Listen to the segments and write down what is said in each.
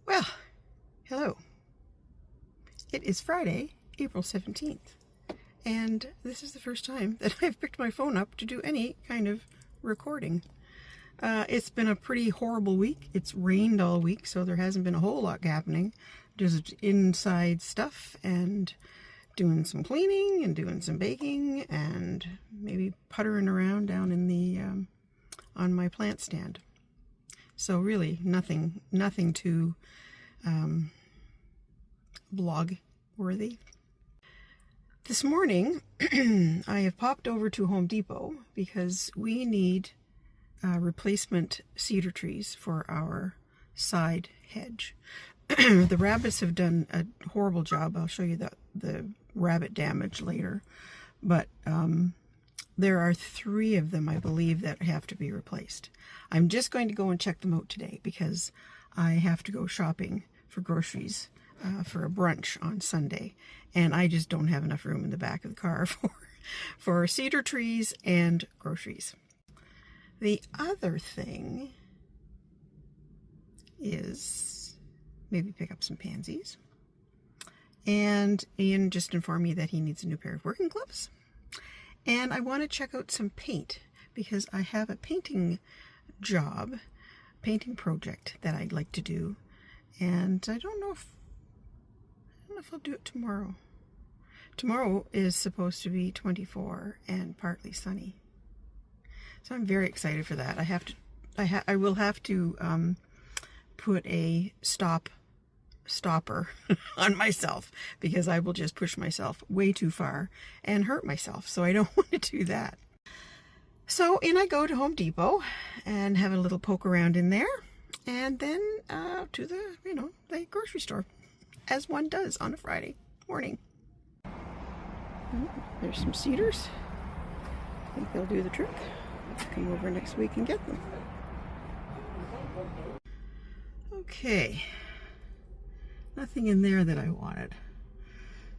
Well, hello. It is Friday, April 17th, and this is the first time that I've picked my phone up to do any kind of recording. It's been a pretty horrible week. It's rained all week, so there hasn't been a whole lot happening. Just inside stuff and doing some cleaning and doing some baking and maybe puttering around down in the on my plant stand. So really nothing too blog worthy. This morning I have popped over to Home Depot because we need replacement cedar trees for our side hedge. The rabbits have done a horrible job. I'll show you the rabbit damage later, but there are 3 of them, I believe, that have to be replaced. I'm just going to go and check them out today because I have to go shopping for groceries for a brunch on Sunday, and I just don't have enough room in the back of the car for cedar trees and groceries. The other thing is maybe pick up some pansies, and Ian just informed me that he needs a new pair of working gloves. And I want to check out some paint because I have a painting project that I'd like to do, and I don't know if I'll do it tomorrow. Tomorrow is supposed to be 24 and partly sunny, so I'm very excited for that. I will have to put a stopper on myself because I will just push myself way too far and hurt myself, so I don't want to do that. So in I go to Home Depot and have a little poke around in there, and then to the grocery store, as one does on a Friday morning. There's some cedars. I think they'll do the trick. Let's come over next week and get them. Okay. Nothing in there that I wanted.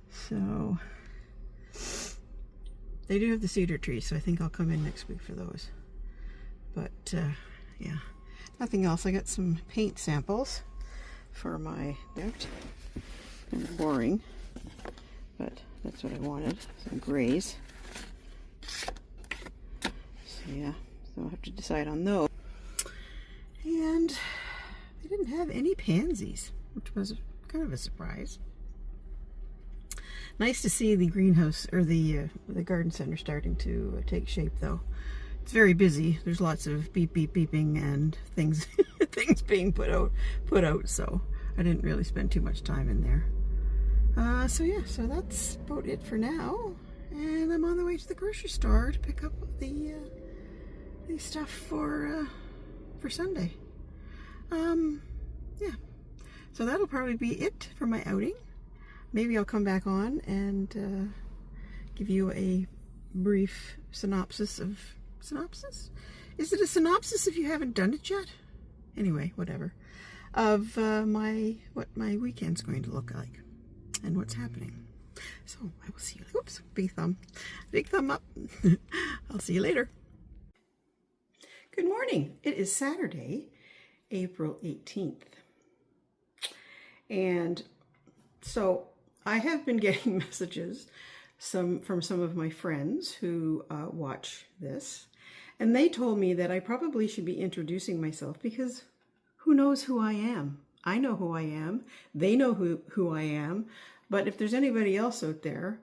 So they do have the cedar trees, so I think I'll come in next week for those. But yeah, nothing else. I got some paint samples for my deck. Kind of boring, but that's what I wanted. Some grays. So yeah, so I'll have to decide on those. And they didn't have any pansies, which was kind of a surprise. Nice to see the greenhouse or the garden center starting to take shape, though. It's very busy. There's lots of beeping and things things being put out. So I didn't really spend too much time in there. So yeah, so that's about it for now. And I'm on the way to the grocery store to pick up the stuff for Sunday. Yeah. So that'll probably be it for my outing. Maybe I'll come back on and give you a brief synopsis of... Synopsis? Is it a synopsis if you haven't done it yet? Anyway, whatever. Of what my weekend's going to look like and what's happening. So I will see you. Oops, big thumb up. I'll see you later. Good morning. It is Saturday, April 18th. And so I have been getting messages from some of my friends who watch this, and they told me that I probably should be introducing myself because who knows who I am? I know who I am. They know who I am. But if there's anybody else out there,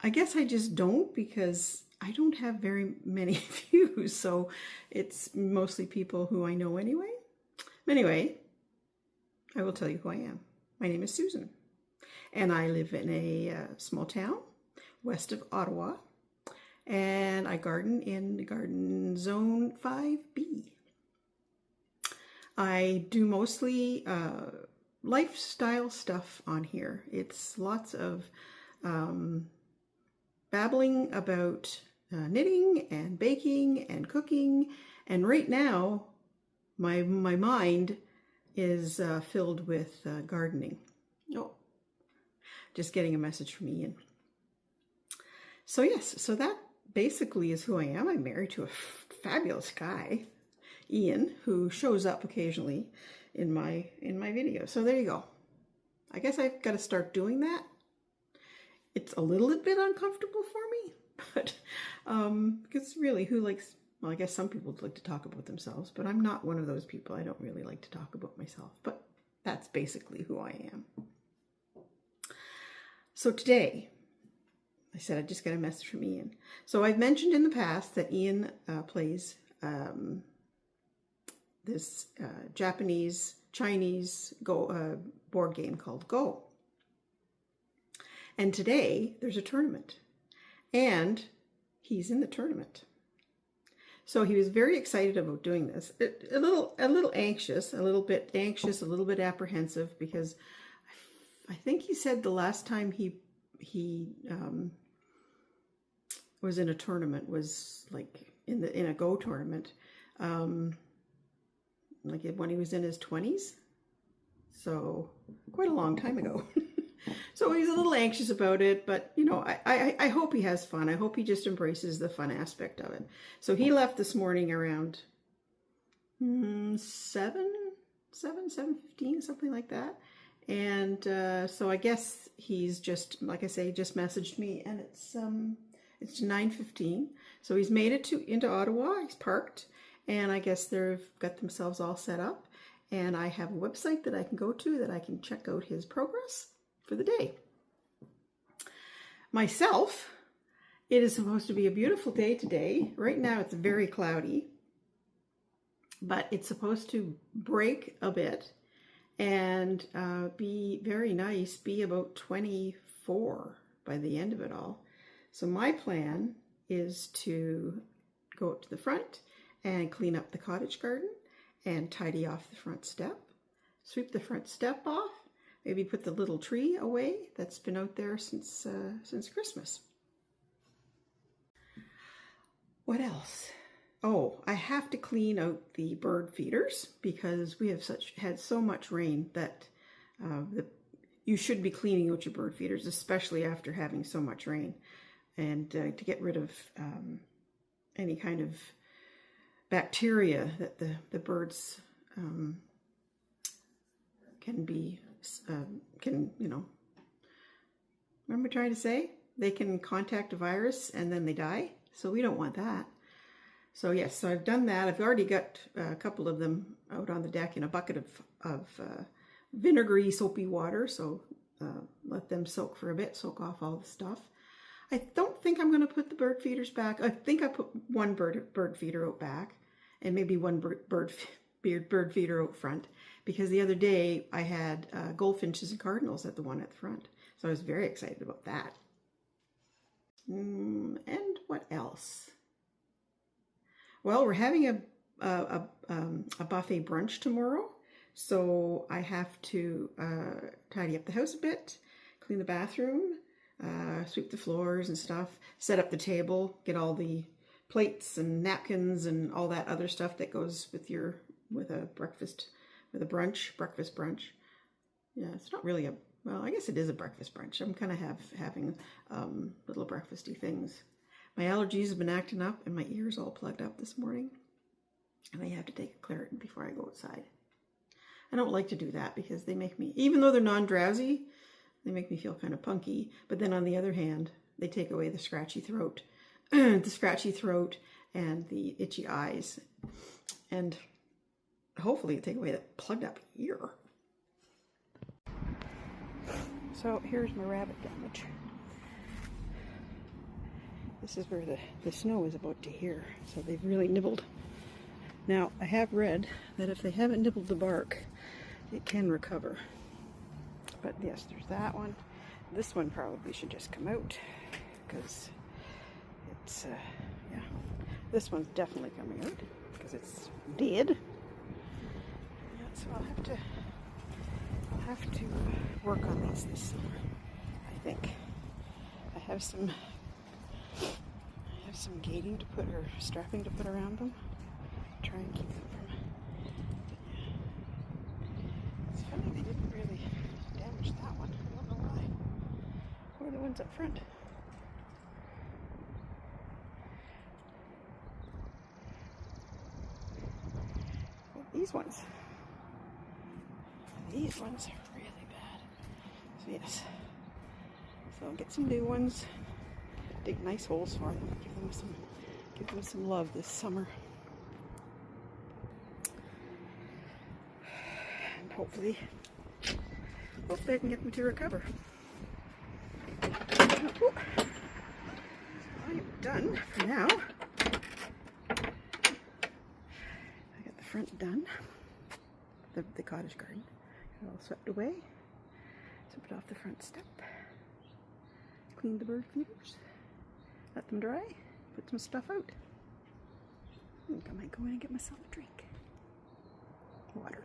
I guess I just don't, because I don't have very many views. So it's mostly people who I know anyway. Anyway, I will tell you who I am. My name is Susan, and I live in a small town west of Ottawa, and I garden in the garden zone 5B. I do mostly lifestyle stuff on here. It's lots of babbling about knitting and baking and cooking, and right now my mind is filled with gardening. Oh, just getting a message from Ian. So yes, so that basically is who I am. I'm married to a fabulous guy. Ian, who shows up occasionally in my video. So there you go. I guess I've got to start doing that. It's a little bit uncomfortable for me, but because really, who likes, well, I guess some people like to talk about themselves, but I'm not one of those people. I don't really like to talk about myself, but that's basically who I am. So today, I said I just got a message from Ian. So I've mentioned in the past that Ian plays this Japanese, Chinese board game called Go. And today there's a tournament, and he's in the tournament. So he was very excited about doing this. A little anxious, a little bit apprehensive, because I think he said the last time he was in a tournament was like in a Go tournament, like when he was in his 20s. So quite a long time ago. So he's a little anxious about it, but you know, I hope he has fun. I hope he just embraces the fun aspect of it. So he left this morning around 7:15, something like that. And so I guess he's just, like I say, just messaged me, and it's 9:15. So he's made it into Ottawa. He's parked, and I guess they've got themselves all set up. And I have a website that I can go to that I can check out his progress for the day. Myself, it is supposed to be a beautiful day today. Right now it's very cloudy, but it's supposed to break a bit and be very nice, be about 24 by the end of it all. So my plan is to go up to the front and clean up the cottage garden and tidy off the front step, sweep the front step off, maybe put the little tree away that's been out there since Christmas. What else? Oh, I have to clean out the bird feeders because we have had so much rain that you should be cleaning out your bird feeders, especially after having so much rain, and to get rid of any kind of bacteria that the birds can, you know, remember trying to say? They can contact a virus and then they die. So we don't want that. So yes, so I've done that. I've already got a couple of them out on the deck in a bucket of vinegary, soapy water. So let them soak for a bit, soak off all the stuff. I don't think I'm going to put the bird feeders back. I think I put one bird feeder out back, and maybe one bird feeder out front, because the other day I had goldfinches and cardinals at the one at the front. So I was very excited about that. And what else? Well, we're having a buffet brunch tomorrow, so I have to tidy up the house a bit, clean the bathroom, sweep the floors and stuff, set up the table, get all the plates and napkins and all that other stuff that goes with a breakfast brunch. Yeah, it's not really well, I guess it is a breakfast brunch. I'm kind of having little breakfasty things. My allergies have been acting up and my ears all plugged up this morning, and I have to take a Claritin before I go outside. I don't like to do that because they make me, even though they're non-drowsy, they make me feel kind of punky. But then on the other hand, they take away the scratchy throat, and the itchy eyes, and hopefully take away that plugged up ear. So here's my rabbit damage. This is where the snow is about to here, so they've really nibbled. Now, I have read that if they haven't nibbled the bark, it can recover. But yes, there's that one. This one probably should just come out, because it's, yeah. This one's definitely coming out, because it's dead. Yeah, so I'll have to work on these this summer, I think. I have some gating to put, or strapping to put around them. Try and keep them from. It's funny they didn't really damage that one. I don't know why. What are the ones up front? these ones. These ones are really bad. So yes. So I'll get some new ones. Dig nice holes for them. Give them some love this summer. And hopefully I can get them to recover. Oh, I'm done for now. I got the front done. The cottage garden. Got it all swept away. Swept off the front step. Cleaned the bird feeders. Let them dry. Put some stuff out. I think I might go in and get myself a drink. Water.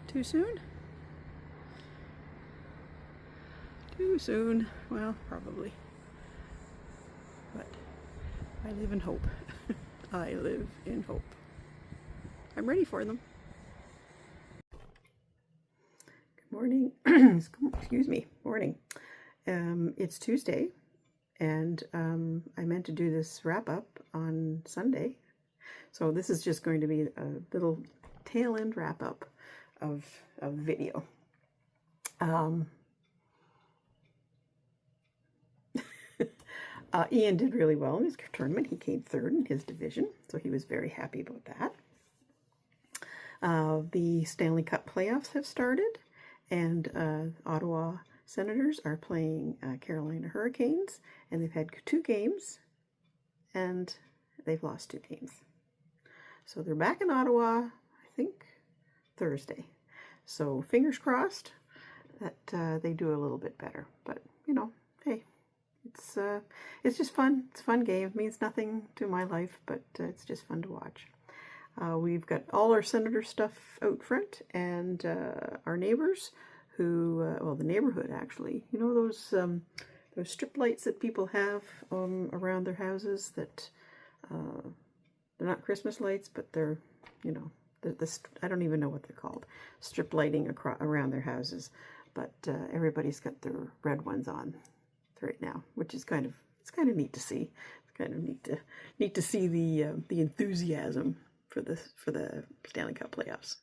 Too soon? Too soon. Well, probably. But I live in hope. I live in hope. I'm ready for them. Good morning. Excuse me. Morning. It's Tuesday, and I meant to do this wrap up on Sunday. So this is just going to be a little tail end wrap up of video. Ian did really well in his tournament. He came third in his division, so he was very happy about that. The Stanley Cup playoffs have started, and Ottawa Senators are playing Carolina Hurricanes, and they've had 2 games, and they've lost 2 games. So they're back in Ottawa, I think, Thursday. So fingers crossed that they do a little bit better. But, you know, hey, it's just fun. It's a fun game. It means nothing to my life, but it's just fun to watch. We've got all our Senator stuff out front, and our neighbors who, well, the neighborhood actually, you know those strip lights that people have around their houses that they're not Christmas lights, but they're, you know, I don't even know what they're called, strip lighting around their houses, but everybody's got their red ones on right now, which is kind of neat to see. It's kind of neat to see the enthusiasm for the Stanley Cup playoffs.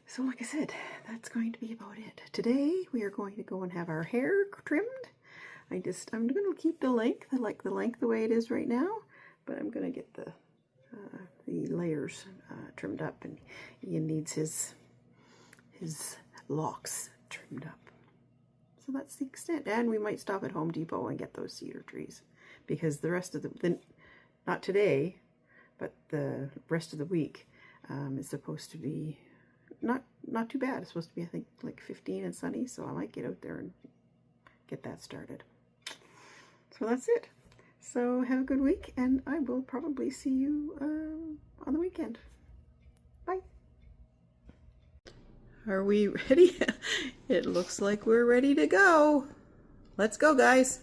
So like I said, that's going to be about it. Today we are going to go and have our hair trimmed. I'm going to keep the length. I like the length the way it is right now, but I'm going to get the layers trimmed up, and Ian needs his locks trimmed up. So that's the extent. And we might stop at Home Depot and get those cedar trees, because the rest of not today, but the rest of the week is supposed to be not too bad. It's supposed to be, I think, like 15 and sunny, so I might get out there and get that started. So that's it. So have a good week, and I will probably see you on the weekend. Bye. Are we ready? It looks like we're ready to go. Let's go, guys.